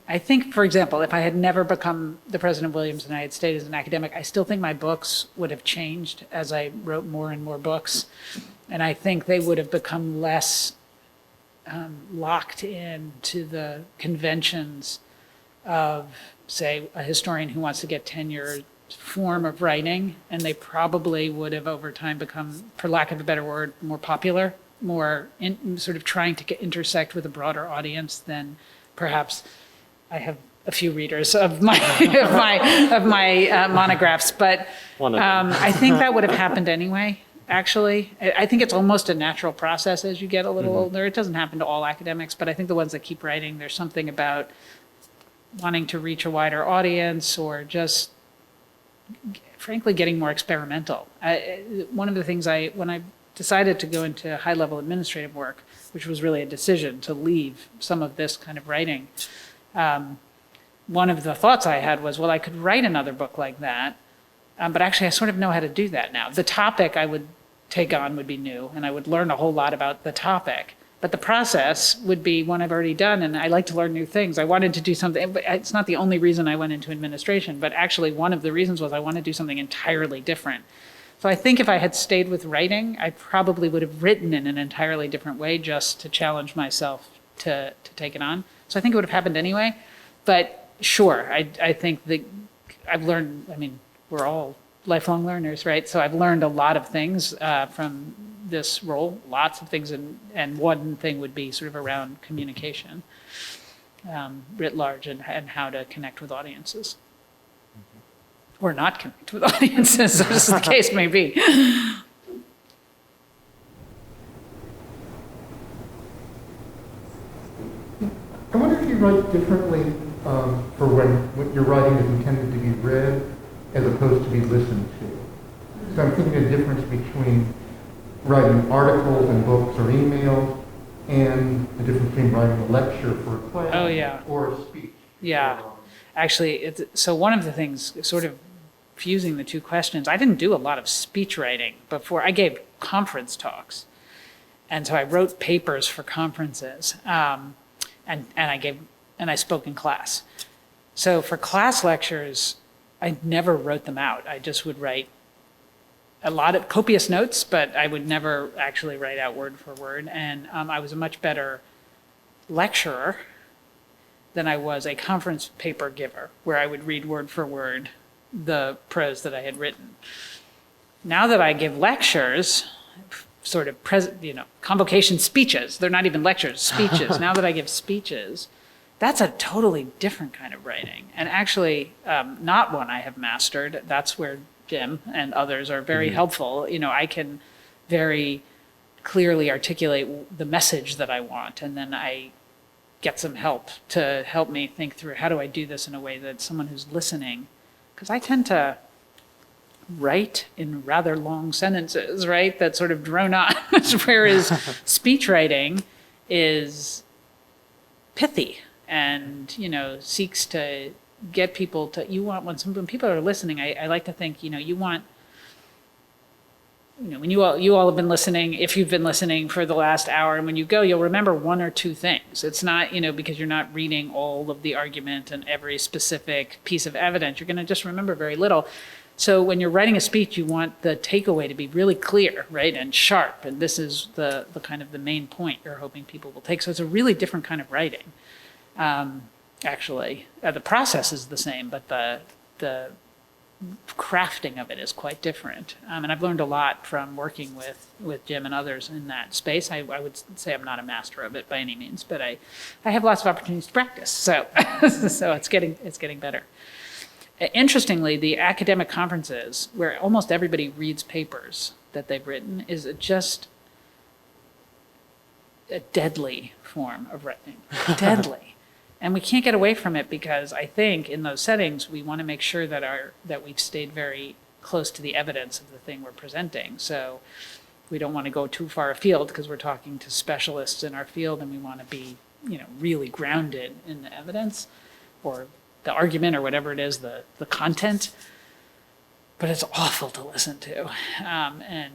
I think, for example, if I had never become the president of Williams and I had stayed as an academic, I still think my books would have changed as I wrote more and more books. And I think they would have become less locked in to the conventions of, say, a historian who wants to get tenure form of writing, and they probably would have over time become, for lack of a better word, more popular, more sort of trying to intersect with a broader audience than perhaps I have a few readers of my monographs, but I think that would have happened anyway. Actually, I think it's almost a natural process as you get a little older. It doesn't happen to all academics, but I think the ones that keep writing, there's something about wanting to reach a wider audience or just frankly getting more experimental. One of the things when I decided to go into high-level administrative work, which was really a decision to leave some of this kind of writing, one of the thoughts I had was, well, I could write another book like that, but actually I sort of know how to do that now. The topic I would take on would be new, and I would learn a whole lot about the topic. But the process would be one I've already done, and I like to learn new things. I wanted to do something, but it's not the only reason I went into administration, but actually one of the reasons was I wanted to do something entirely different. So I think if I had stayed with writing, I probably would have written in an entirely different way just to challenge myself to take it on. So I think it would have happened anyway. But sure, I think that I've learned, we're all lifelong learners, right? So I've learned a lot of things from this role, lots of things, and one thing would be sort of around communication writ large and how to connect with audiences. Or not connect with audiences, as the case may be. I wonder if you write differently for when what you're writing is intended to be read as opposed to be listened to. So I'm thinking of the difference between writing articles and books or emails and the difference between writing a lecture for a class or a speech. Yeah. Actually, so one of the things, sort of fusing the two questions, I didn't do a lot of speech writing before. I gave conference talks. And so I wrote papers for conferences, and I spoke in class. So for class lectures, I never wrote them out. I just would write a lot of copious notes, but I would never actually write out word for word. And I was a much better lecturer than I was a conference paper giver, where I would read word for word the prose that I had written. Now that I give lectures, sort of convocation speeches, they're not even lectures, speeches. Now that I give speeches, that's a totally different kind of writing, and actually not one I have mastered. That's where Jim and others are very helpful. I can very clearly articulate the message that I want, and then I get some help to help me think through, how do I do this in a way that someone who's listening, because I tend to write in rather long sentences, right? That sort of drone on, whereas speech writing is pithy and, seeks to get people to, when people are listening, I like to think, you want, when you all have been listening, if you've been listening for the last hour, and when you go, you'll remember one or two things. It's not, because you're not reading all of the argument and every specific piece of evidence. You're going to just remember very little. So when you're writing a speech, you want the takeaway to be really clear, right, and sharp. And this is the kind of the main point you're hoping people will take. So it's a really different kind of writing. Actually, the process is the same, but the crafting of it is quite different. And I've learned a lot from working with Jim and others in that space. I would say I'm not a master of it by any means, but I have lots of opportunities to practice. So so it's getting better. Interestingly, the academic conferences where almost everybody reads papers that they've written is just a deadly form of writing. Deadly. And we can't get away from it because I think in those settings, we want to make sure that we've stayed very close to the evidence of the thing we're presenting. So we don't want to go too far afield because we're talking to specialists in our field, and we want to be, really grounded in the evidence or the argument or whatever it is, the content. But it's awful to listen to. I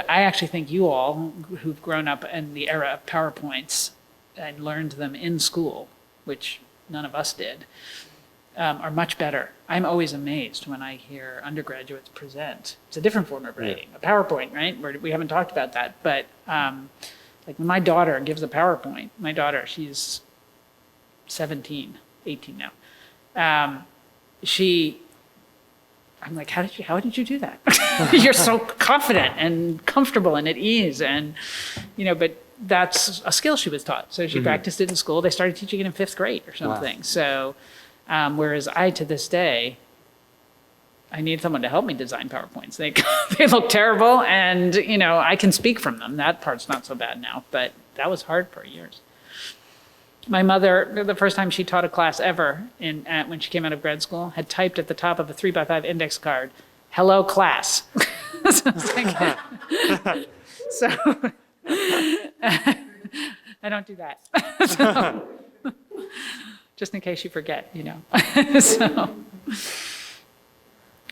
actually think you all who've grown up in the era of PowerPoints and learned them in school, which none of us did, are much better. I'm always amazed when I hear undergraduates present. It's a different form of writing, a PowerPoint, right? We haven't talked about that, but like when my daughter gives a PowerPoint, she's 17, 18 now. I'm like, how did you do that? You're so confident and comfortable and at ease, and but that's a skill she was taught. So she practiced it in school. They started teaching it in 5th grade or something. Wow. So, whereas I, to this day, I need someone to help me design PowerPoints. They look terrible, and I can speak from them. That part's not so bad now, but that was hard for years. My mother, the first time she taught a class ever when she came out of grad school, had typed at the top of a 3x5 index card, "Hello, class." So I don't do that. So, just in case you forget, So,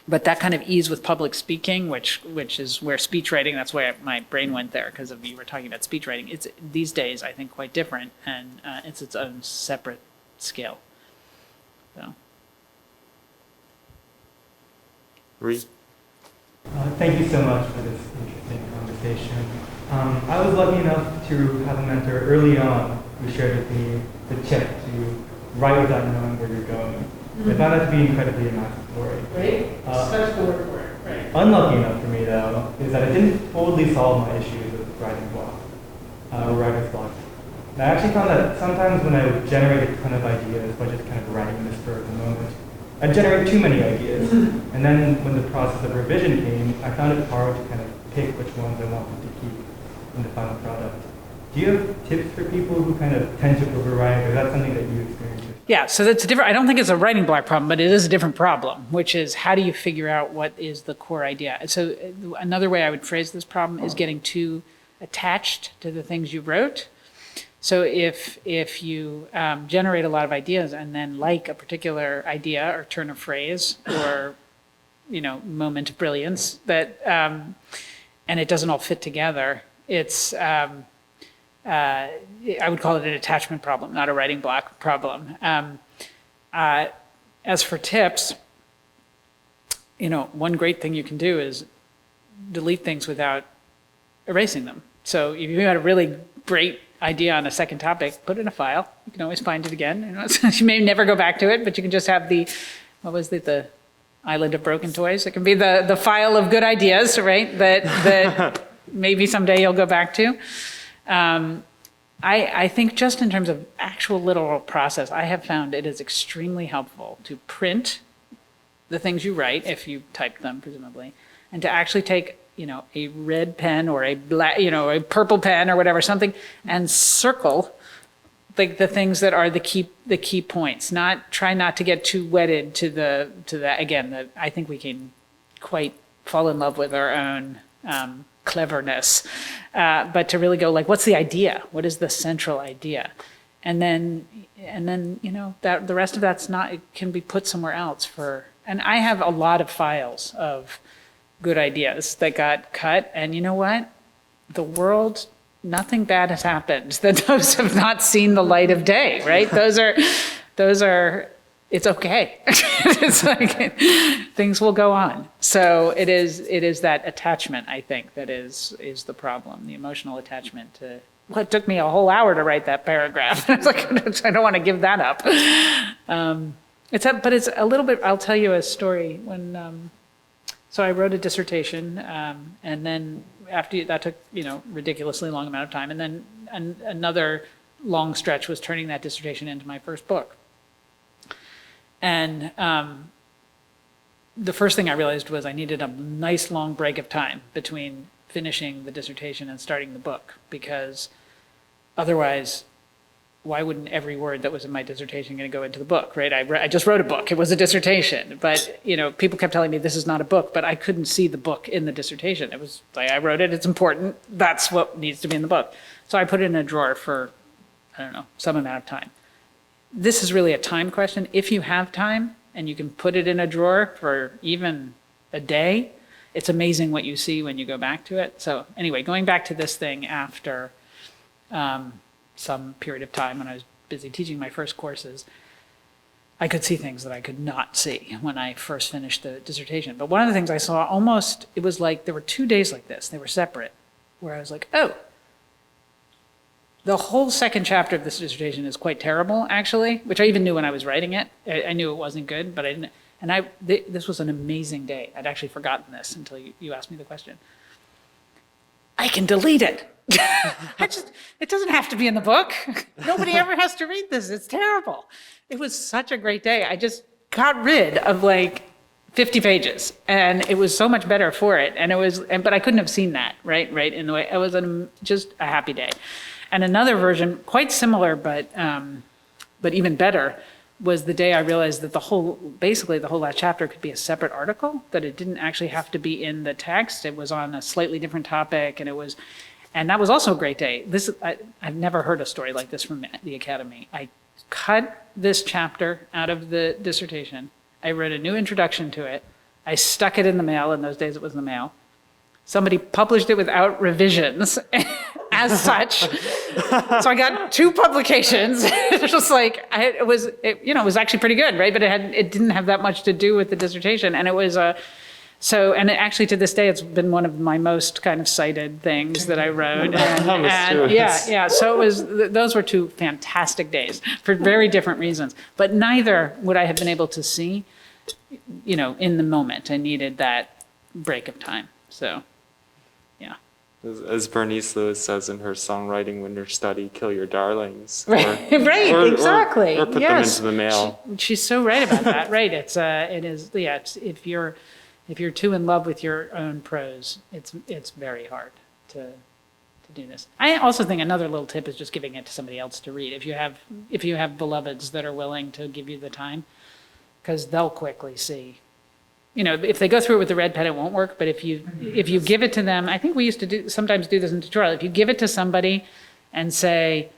but that kind of ease with public speaking, which is where speech writing, that's why my brain went there, because you were talking about speech writing. It's these days, I think, quite different, and it's its own separate skill. So. Reed? Thank you so much for this interesting conversation. I was lucky enough to have a mentor early on who shared with me the tip to write without knowing where you're going. I found that to be incredibly emancipatory. Right? Such the word for it. Right. Unlucky enough for me, though, is that it didn't fully solve my issues with writing block, or writer's block. And I actually found that sometimes when I would generate a ton of ideas by just kind of writing in the spur of the moment, I'd generate too many ideas. And then when the process of revision came, I found it hard to kind of pick which ones I wanted to keep in the final product. Do you have tips for people who kind of tend to overwrite, or is that something that you experience? Yeah, so that's different. I don't think it's a writing block problem, but it is a different problem, which is how do you figure out what is the core idea? So another way I would phrase this problem is getting too attached to the things you wrote. So if you generate a lot of ideas and then like a particular idea or turn of phrase or moment of brilliance that and it doesn't all fit together, it's I would call it an attachment problem, not a writing block problem. As for tips, one great thing you can do is delete things without erasing them. So if you had a really great idea on a second topic, put it in a file. You can always find it again. You may never go back to it, but you can just have the island of broken toys. It can be the file of good ideas, right? That maybe someday you'll go back to. I think just in terms of actual literal process, I have found it is extremely helpful to print the things you write, if you type them, presumably, and to actually take, a red pen or a black, a purple pen or whatever, something, and circle the things that are the key points. Try not to get too wedded to that. Again, I think we can quite fall in love with our own cleverness, but to really go what's the idea? What is the central idea? And then that the rest of that's it can be put somewhere else and I have a lot of files of good ideas that got cut, and you know what? The world, nothing bad has happened. That those have not seen the light of day, right? Those are, it's okay. It's things will go on. So it is that attachment, I think, that is the problem, the emotional attachment to, well, it took me a whole hour to write that paragraph. It's I don't want to give that up. But it's a little bit, I'll tell you a story. So I wrote a dissertation, and then after that took, ridiculously long amount of time. And then another long stretch was turning that dissertation into my first book. And the first thing I realized was I needed a nice long break of time between finishing the dissertation and starting the book, because otherwise, why wouldn't every word that was in my dissertation going to go into the book, right? I just wrote a book. It was a dissertation. But, people kept telling me this is not a book, but I couldn't see the book in the dissertation. It was I wrote it, it's important. That's what needs to be in the book. So I put it in a drawer for, some amount of time. This is really a time question. If you have time and you can put it in a drawer for even a day, it's amazing what you see when you go back to it. So anyway, going back to this thing after some period of time when I was busy teaching my first courses, I could see things that I could not see when I first finished the dissertation. But one of the things I saw it was like there were 2 days like this, they were separate, where I was like, oh, the whole second chapter of this dissertation is quite terrible, actually, which I even knew when I was writing it. I knew it wasn't good, but I didn't. And this was an amazing day. I'd actually forgotten this until you asked me the question. I can delete it. It doesn't have to be in the book. Nobody ever has to read this. It's terrible. It was such a great day. I just got rid of 50 pages, and it was so much better for it. But I couldn't have seen that, right in the way. It was just a happy day. And another version, quite similar, but even better, was the day I realized that basically the whole last chapter could be a separate article, that it didn't actually have to be in the text. It was on a slightly different topic, and that was also a great day. I've never heard a story like this from the Academy. I cut this chapter out of the dissertation. I wrote a new introduction to it. I stuck it in the mail. In those days, it was in the mail. Somebody published it without revisions as such. So I got 2 publications. It was it was actually pretty good, right? But it didn't have that much to do with the dissertation. And it was actually to this day, it's been one of my most kind of cited things that I wrote. And so those were 2 fantastic days for very different reasons. But neither would I have been able to see, in the moment. I needed that break of time. So, yeah. As Bernice Lewis says in her songwriting Winter Study, kill your darlings. Right, exactly. Or put them into the mail. She's so right about that, right? It's if you're too in love with your own prose, it's very hard to do this. I also think another little tip is just giving it to somebody else to read. If you have beloveds that are willing to give you the time, because they'll quickly see. If they go through it with the red pen, it won't work. But if you give it to them, I think we used to sometimes do this in tutorial. If you give it to somebody and say,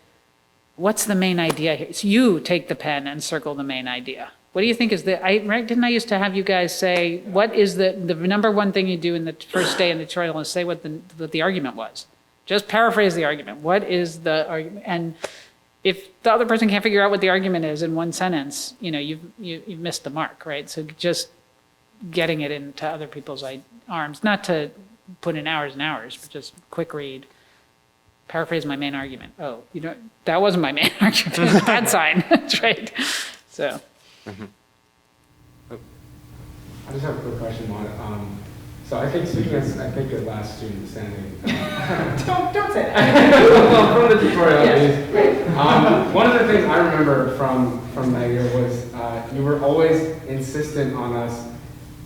what's the main idea here? So you take the pen and circle the main idea. What do you think is right? Didn't I used to have you guys say, what is the number one thing you do in the first day in the tutorial is say what the argument was? Just paraphrase the argument. What is the argument? And if the other person can't figure out what the argument is in one sentence, you've missed the mark, right? So just getting it into other people's arms, not to put in hours and hours, but just quick read. Paraphrase my main argument. Oh, that wasn't my main argument. Bad sign. That's right. So. I just have a quick question on it. So I think speaking as your last student standing. Don't say that. Well, from the tutorial at least. One of the things I remember from that year was you were always insistent on us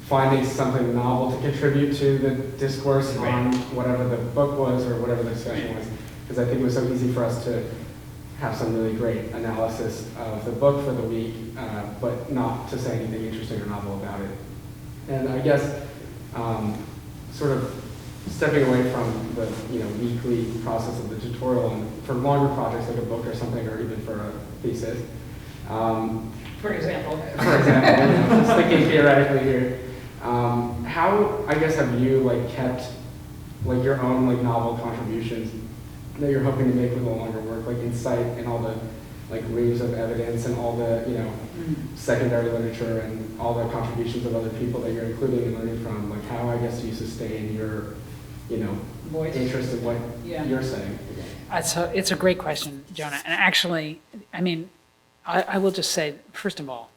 finding something novel to contribute to the discourse on whatever the book was or whatever the discussion was. Because I think it was so easy for us to have some really great analysis of the book for the week, but not to say anything interesting or novel about it. And I guess sort of stepping away from the weekly process of the tutorial and for longer projects like a book or something, or even for a thesis. For example. Just thinking theoretically here. How, I guess, have you kept your own novel contributions that you're hoping to make with the longer work, insight and all the reams of evidence and all the secondary literature and all the contributions of other people that you're including and learning from? How, I guess, do you sustain your voice, interest in what you're saying? It's a great question, Jonah. And actually, I will just say, first of all,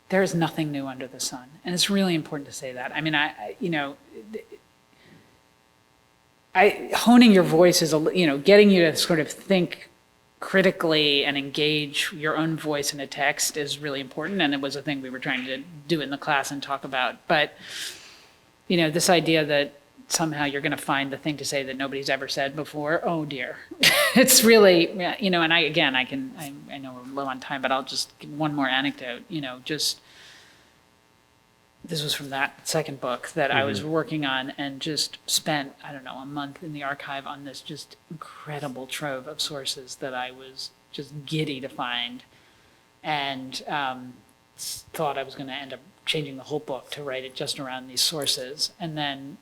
there is nothing new under the sun, and it's really important to say that. Honing your voice is getting you to sort of think critically and engage your own voice in a text is really important, and it was a thing we were trying to do in the class and talk about. But this idea that somehow you're going to find the thing to say that nobody's ever said before, oh dear. It's really, and I know we're low on time, but I'll just give one more anecdote. This was from that second book that I was working on, and just spent, a month in the archive on this just incredible trove of sources that I was just giddy to find, and thought I was going to end up changing the whole book to write it just around these sources. And then,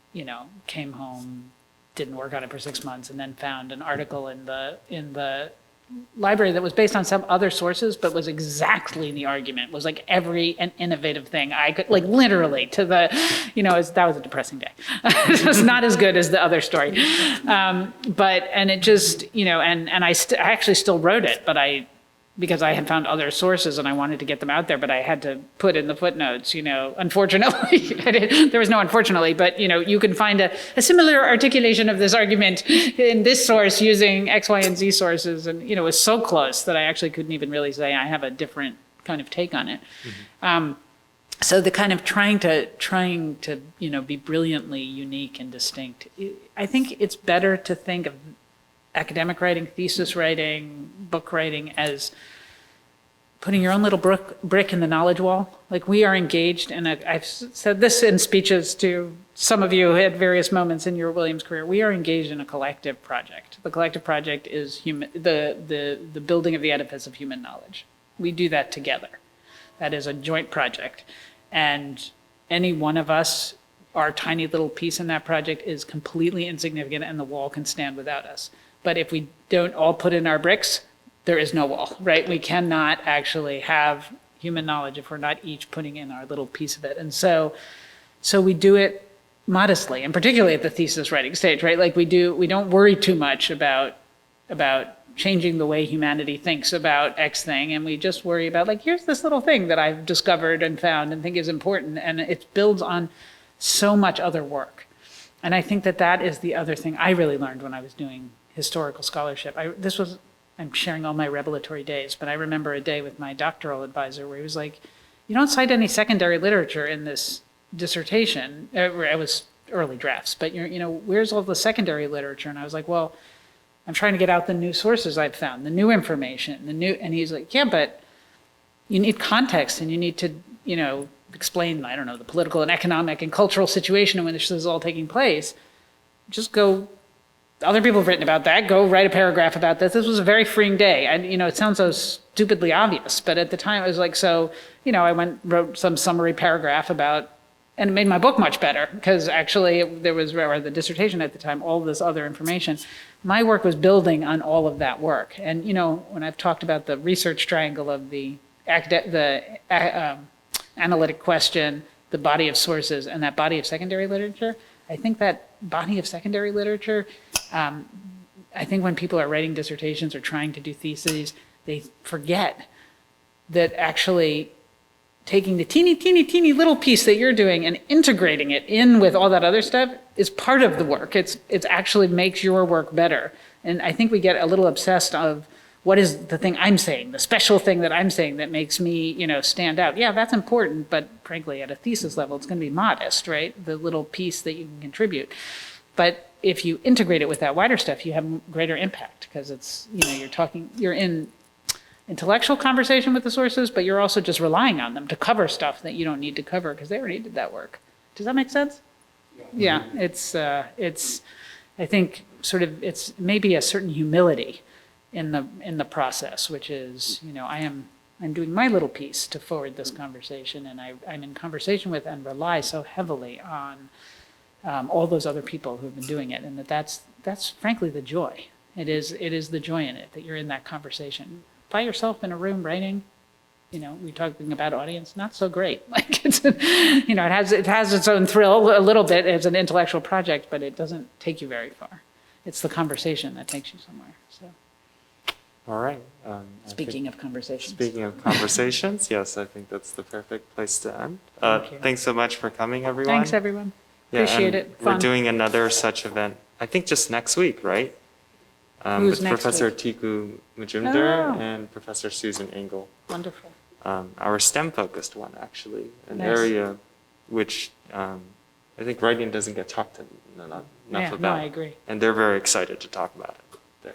came home, didn't work on it for 6 months, and then found an article in the library that was based on some other sources, but was exactly the argument, was every an innovative thing I could, literally to the, that was a depressing day. It was not as good as the other story. And it just, and I actually still wrote it, but because I had found other sources and I wanted to get them out there, but I had to put in the footnotes, unfortunately. There was no unfortunately, but you can find a similar articulation of this argument in this source using X, Y, and Z sources. And, it was so close that I actually couldn't even really say I have a different kind of take on it. So the kind of trying to be brilliantly unique and distinct, I think it's better to think of academic writing, thesis writing, book writing as putting your own little brick in the knowledge wall. We are engaged, and I've said this in speeches to some of you at various moments in your Williams career, we are engaged in a collective project. The collective project is the building of the edifice of human knowledge. We do that together. That is a joint project. And any one of us, our tiny little piece in that project is completely insignificant, and the wall can stand without us. But if we don't all put in our bricks, there is no wall, right? We cannot actually have human knowledge if we're not each putting in our little piece of it. And so we do it modestly, and particularly at the thesis writing stage, right? We don't worry too much about changing the way humanity thinks about X thing, and we just worry about here's this little thing that I've discovered and found and think is important, and it builds on so much other work. And I think that is the other thing I really learned when I was doing historical scholarship. I'm sharing all my revelatory days, but I remember a day with my doctoral advisor where he was like, you don't cite any secondary literature in this dissertation. It was early drafts, but where's all the secondary literature? And I was like, well, I'm trying to get out the new sources I've found, the new information, and he's like, yeah, but you need context, and you need to, explain, the political and economic and cultural situation in which this is all taking place. Just go other people have written about that. Go write a paragraph about this. This was a very freeing day. And, it sounds so stupidly obvious, but at the time I was like, so, I wrote some summary paragraph about, and it made my book much better because actually there was, or the dissertation at the time, all this other information. My work was building on all of that work. And, when I've talked about the research triangle of the analytic question, the body of sources, and that body of secondary literature, I think that body of secondary literature, I think when people are writing dissertations or trying to do theses, they forget that actually taking the teeny, teeny, teeny little piece that you're doing and integrating it in with all that other stuff is part of the work. It's actually makes your work better. And I think we get a little obsessed of what is the thing I'm saying, the special thing that I'm saying that makes me, stand out. Yeah, that's important, but frankly, at a thesis level, it's going to be modest, right? The little piece that you can contribute. But if you integrate it with that wider stuff, you have greater impact because it's, you're in intellectual conversation with the sources, but you're also just relying on them to cover stuff that you don't need to cover because they already did that work. Does that make sense? Yeah, it's I think it's maybe a certain humility in the process, which is, I'm doing my little piece to forward this conversation, and I'm in conversation with and rely so heavily on all those other people who've been doing it, and that's frankly the joy. It is the joy in it that you're in that conversation by yourself in a room writing. We're talking about audience, not so great. Like it's, it has its own thrill a little bit as an intellectual project, but it doesn't take you very far. It's the conversation that takes you somewhere. So. All right. Speaking of conversations. Speaking of conversations, yes, I think that's the perfect place to end. Thank you. Thanks so much for coming, everyone. Thanks, everyone. Yeah, Appreciate and it. We're Fun. doing another such event, I think just next week, right? Who's with next Professor week? Tiku Majumdar Oh. and Professor Susan Engel. Wonderful. Our STEM-focused one, actually, an Nice. area which I think writing doesn't get talked enough about. No, I agree. And they're very excited to talk about it. There.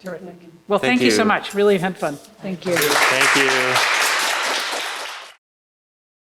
Terrific. Well, Thank thank you so you. much. Really had fun. Thank you. Thank you.